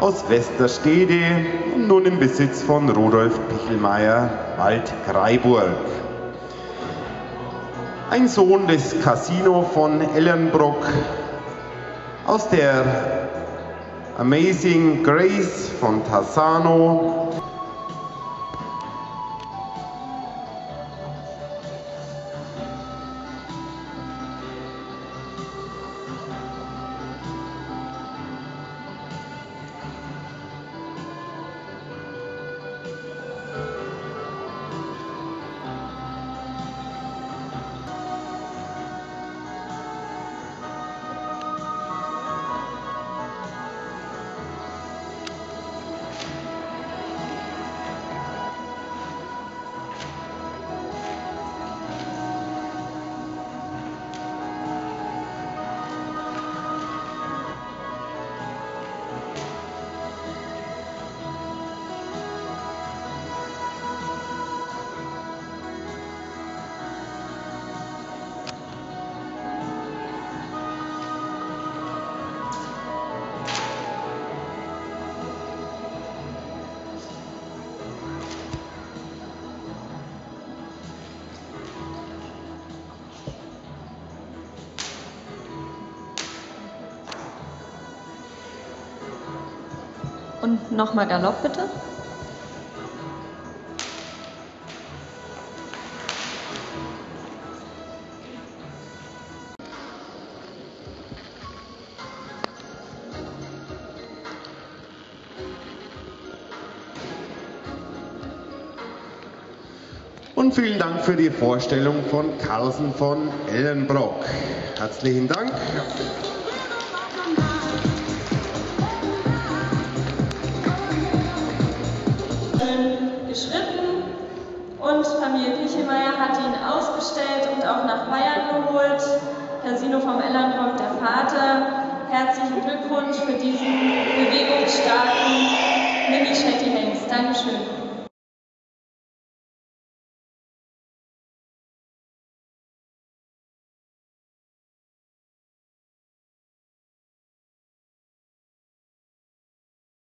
Aus Westerstede und nun im Besitz von Rudolf Pichelmeier, Waldkraiburg. Ein Sohn des Casino von Ellenbrock, aus der Amazing Grace von Tassano, Und nochmal Galopp, bitte. Und vielen Dank für die Vorstellung von Carlsen von Ellenbrock. Herzlichen Dank. Geschritten und Familie Pichelmeier hat ihn ausgestellt und auch nach Bayern geholt. Casino vom Ellenbrock, der Vater. Herzlichen Glückwunsch für diesen bewegungsstarken Mini-Shetty Hengst. Dankeschön.